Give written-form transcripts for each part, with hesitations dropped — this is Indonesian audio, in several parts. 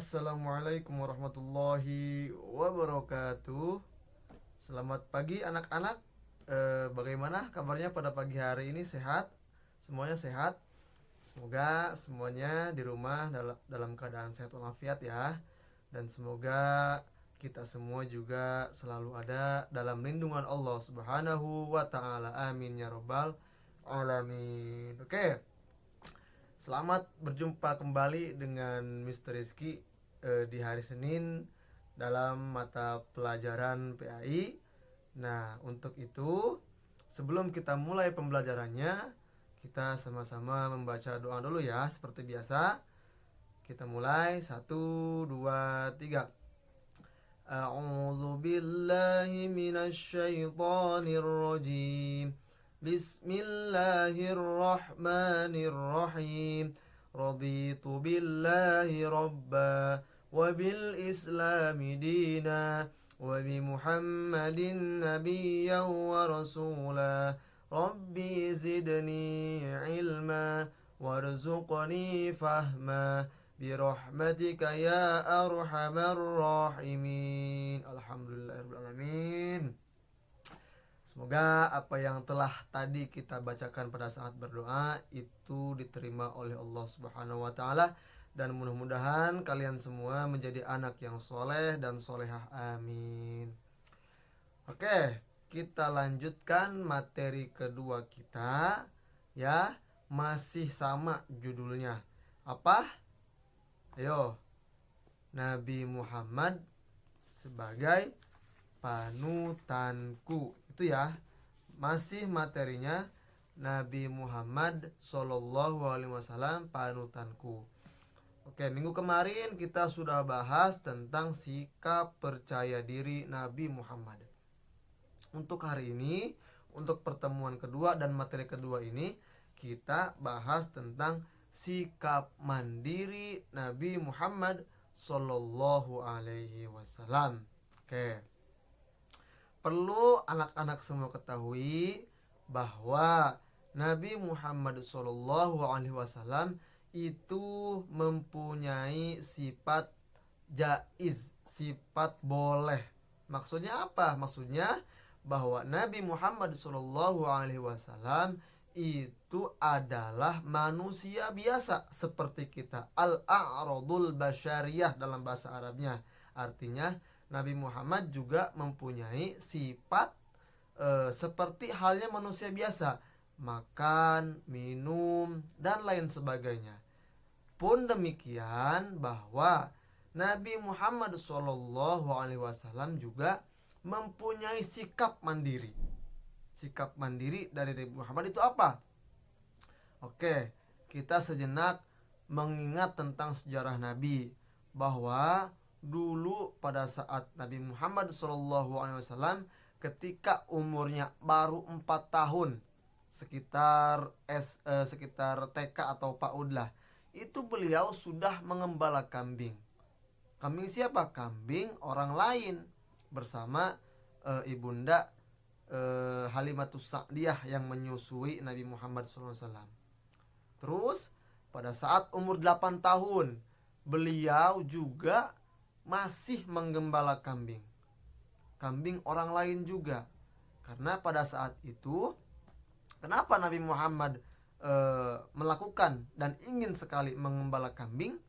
Assalamualaikum warahmatullahi wabarakatuh. Selamat pagi anak-anak. Bagaimana kabarnya pada pagi hari ini? Sehat? Semuanya sehat? Semoga semuanya di rumah dalam keadaan sehat walafiat ya. Dan semoga kita semua juga selalu ada dalam lindungan Allah Subhanahu wa taala. Amin ya rabbal alamin. Oke. Selamat berjumpa kembali dengan Mr. Rizky di hari Senin dalam mata pelajaran PAI. Nah, untuk itu sebelum kita mulai pembelajarannya, kita sama-sama membaca doa dulu ya, seperti biasa. Kita mulai 1, 2, 3. A'udzu billahi minasy syaithanir rajim. Bismillahirrahmanirrahim. Raditu billahi rabba wa bil islami dina wa bi Muhammadin nabiyyan wa rasula. Rabbi zidni ilma warzuqni fahma birahmatika ya arhamar rahimin. Alhamdulillahirrahmanirrahim. Semoga apa yang telah tadi kita bacakan pada saat berdoa itu diterima oleh Allah Subhanahu wa taala, dan mudah-mudahan kalian semua menjadi anak yang soleh dan solehah. Amin. Oke, kita lanjutkan materi kedua kita ya. Masih sama judulnya. Apa? Ayo. Nabi Muhammad sebagai panutanku. Itu ya. Masih materinya Nabi Muhammad Sallallahu Alaihi Wasallam panutanku. Oke, minggu kemarin kita sudah bahas tentang sikap percaya diri Nabi Muhammad. Untuk hari ini, untuk pertemuan kedua dan materi kedua ini, kita bahas tentang sikap mandiri Nabi Muhammad Sallallahu Alaihi Wasallam. Oke, perlu anak-anak semua ketahui bahwa Nabi Muhammad Sallallahu Alaihi Wasallam itu mempunyai sifat jaiz, sifat boleh. Maksudnya apa? Maksudnya bahwa Nabi Muhammad Sallallahu Alaihi Wasallam itu adalah manusia biasa seperti kita. Al-a'radul basyariyah dalam bahasa Arabnya. Artinya Nabi Muhammad juga mempunyai sifat seperti halnya manusia biasa, makan, minum, dan lain sebagainya. Pun demikian bahwa Nabi Muhammad SAW juga mempunyai sikap mandiri. Sikap mandiri dari Nabi Muhammad itu apa? Oke, kita sejenak mengingat tentang sejarah Nabi, bahwa dulu pada saat Nabi Muhammad SAW ketika umurnya baru 4 tahun, sekitar TK atau PAUD lah, itu beliau sudah mengembala kambing. Kambing siapa? Kambing orang lain, bersama ibunda Halimatus Sa'diyah yang menyusui Nabi Muhammad SAW. Terus pada saat umur 8 tahun beliau juga masih menggembala kambing orang lain juga. Karena pada saat itu, kenapa Nabi Muhammad melakukan dan ingin sekali mengembala kambing?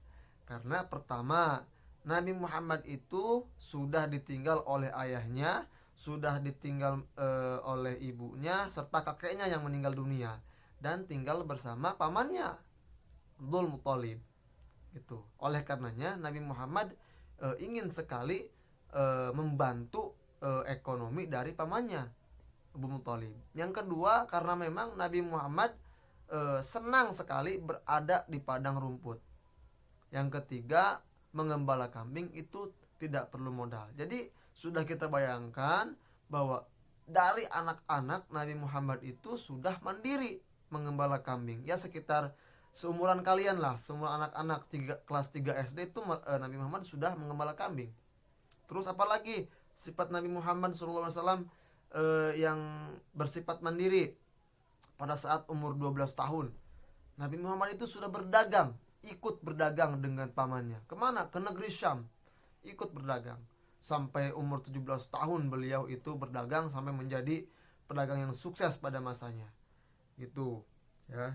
Karena pertama, Nabi Muhammad itu sudah ditinggal oleh ayahnya, sudah ditinggal oleh ibunya serta kakeknya yang meninggal dunia, dan tinggal bersama pamannya Abdul Muthalib. Itu. Oleh karenanya Nabi Muhammad ingin sekali membantu ekonomi dari pamannya Abdul Muthalib. Yang kedua, karena memang Nabi Muhammad senang sekali berada di padang rumput. Yang ketiga, mengembala kambing itu tidak perlu modal. Jadi sudah kita bayangkan bahwa dari anak-anak Nabi Muhammad itu sudah mandiri mengembala kambing. Ya sekitar seumuran kalian lah, semua anak-anak kelas 3 SD itu Nabi Muhammad sudah mengembala kambing. Terus apalagi sifat Nabi Muhammad SAW yang bersifat mandiri. Pada saat umur 12 tahun Nabi Muhammad itu sudah berdagang ikut berdagang dengan pamannya. Kemana? Ke negeri Syam, ikut berdagang. Sampai umur 17 tahun beliau itu berdagang sampai menjadi pedagang yang sukses pada masanya. Gitu ya.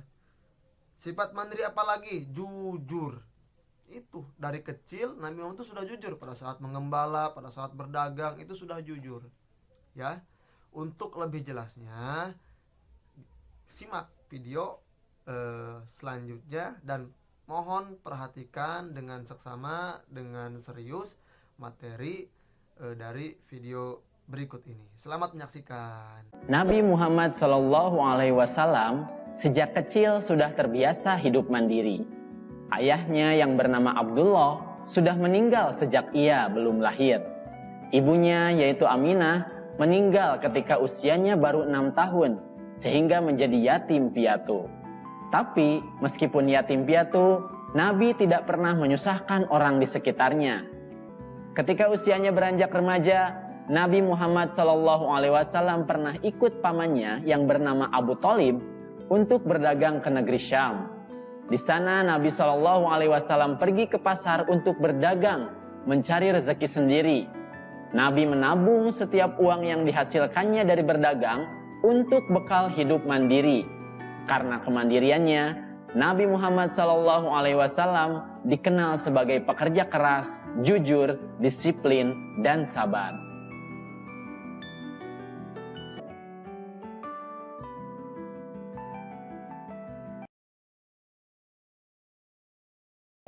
Sifat mandiri apalagi? Jujur. Itu dari kecil Nabi Muhammad itu sudah jujur, pada saat mengembala, pada saat berdagang itu sudah jujur. Ya. Untuk lebih jelasnya simak video selanjutnya dan mohon perhatikan dengan seksama, dengan serius materi dari video berikut ini. Selamat menyaksikan. Nabi Muhammad SAW sejak kecil sudah terbiasa hidup mandiri. Ayahnya yang bernama Abdullah sudah meninggal sejak ia belum lahir. Ibunya yaitu Aminah meninggal ketika usianya baru 6 tahun sehingga menjadi yatim piatu. Tapi meskipun yatim piatu, Nabi tidak pernah menyusahkan orang di sekitarnya. Ketika usianya beranjak remaja, Nabi Muhammad SAW pernah ikut pamannya yang bernama Abu Thalib untuk berdagang ke negeri Syam. Di sana Nabi SAW pergi ke pasar untuk berdagang, mencari rezeki sendiri. Nabi menabung setiap uang yang dihasilkannya dari berdagang untuk bekal hidup mandiri. Karena kemandiriannya, Nabi Muhammad SAW dikenal sebagai pekerja keras, jujur, disiplin, dan sabar.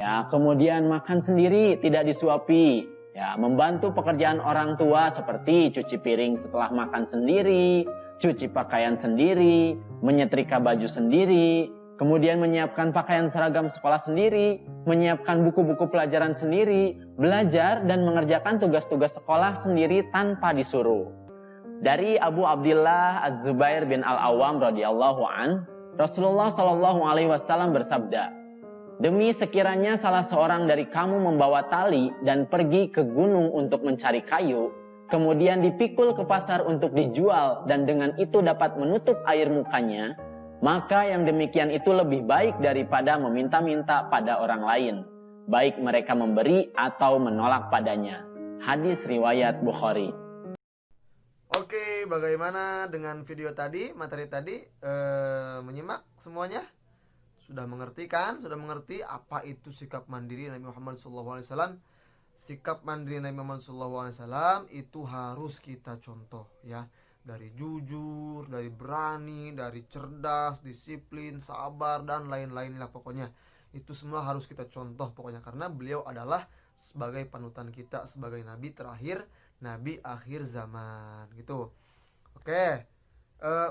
Ya, kemudian makan sendiri, tidak disuapi. Ya, membantu pekerjaan orang tua seperti cuci piring setelah makan sendiri, cuci pakaian sendiri, menyetrika baju sendiri, kemudian menyiapkan pakaian seragam sekolah sendiri, menyiapkan buku-buku pelajaran sendiri, belajar dan mengerjakan tugas-tugas sekolah sendiri tanpa disuruh. Dari Abu Abdillah Az-Zubair bin Al-Awwam radhiyallahu an, Rasulullah SAW bersabda, "Demi sekiranya salah seorang dari kamu membawa tali dan pergi ke gunung untuk mencari kayu, kemudian dipikul ke pasar untuk dijual dan dengan itu dapat menutup air mukanya, maka yang demikian itu lebih baik daripada meminta-minta pada orang lain, baik mereka memberi atau menolak padanya." Hadis riwayat Bukhari. Oke, bagaimana dengan video tadi, materi tadi? Menyimak semuanya? Sudah mengerti kan? Sudah mengerti apa itu sikap mandiri Nabi Muhammad SAW? Sikap mandiri Nabi Muhammad SAW itu harus kita contoh ya. Dari jujur, dari berani, dari cerdas, disiplin, sabar, dan lain-lain lah pokoknya. Itu semua harus kita contoh pokoknya. Karena beliau adalah sebagai panutan kita, sebagai Nabi terakhir, Nabi akhir zaman gitu. Oke.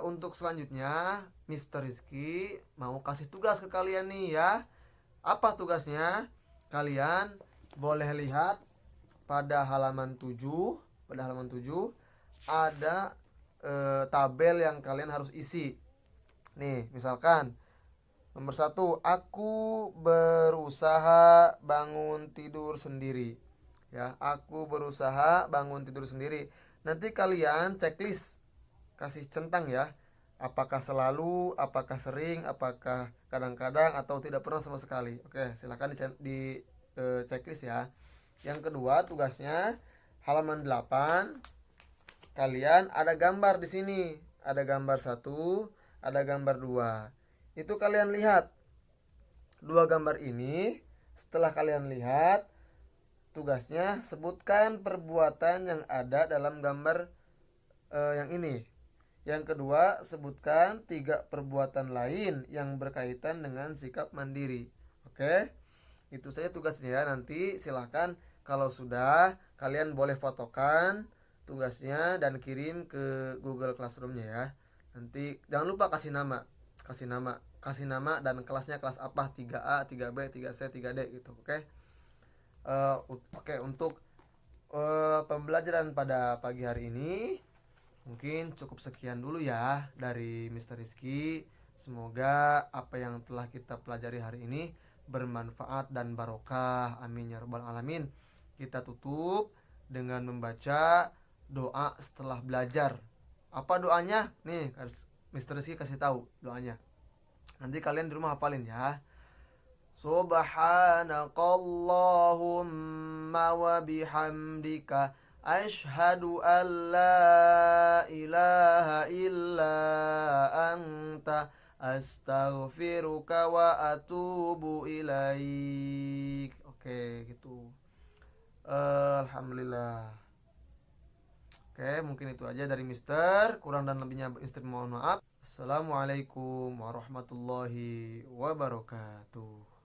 Untuk selanjutnya Mr. Rizky mau kasih tugas ke kalian nih ya. Apa tugasnya? Kalian boleh lihat pada halaman 7. Pada halaman 7 ada tabel yang kalian harus isi. Nih, misalkan nomor 1, aku berusaha bangun tidur sendiri. Ya, aku berusaha bangun tidur sendiri. Nanti kalian checklist, kasih centang ya. Apakah selalu, apakah sering, apakah kadang-kadang, atau tidak pernah sama sekali. Oke, silakan di checklist ya. Yang kedua tugasnya halaman 8. Kalian ada gambar di sini. Ada gambar 1, ada gambar 2. Itu kalian lihat. Dua gambar ini, setelah kalian lihat, tugasnya sebutkan perbuatan yang ada dalam gambar yang ini. Yang kedua, sebutkan 3 perbuatan lain yang berkaitan dengan sikap mandiri. Oke, itu saja tugasnya ya. Nanti silahkan kalau sudah, kalian boleh fotokan tugasnya dan kirim ke Google Classroom-nya ya. Nanti jangan lupa kasih nama dan kelasnya kelas apa, 3A, 3B, 3C, 3D gitu. Oke. Oke, untuk pembelajaran pada pagi hari ini mungkin cukup sekian dulu ya dari Mr. Rizky. Semoga apa yang telah kita pelajari hari ini bermanfaat dan barokah. Amin ya rabbal alamin. Kita tutup dengan membaca doa setelah belajar. Apa doanya? Nih, Mr. Rizky kasih tahu doanya. Nanti kalian di rumah hafalin ya. Subhanakallahumma wa bihamdika asyhadu an la ilaha illa anta astaghfiruka wa atubu ilaik. Oke, gitu. Alhamdulillah. Oke, mungkin itu aja dari Mister. Kurang dan lebihnya Mister mohon maaf. Assalamualaikum warahmatullahi wabarakatuh.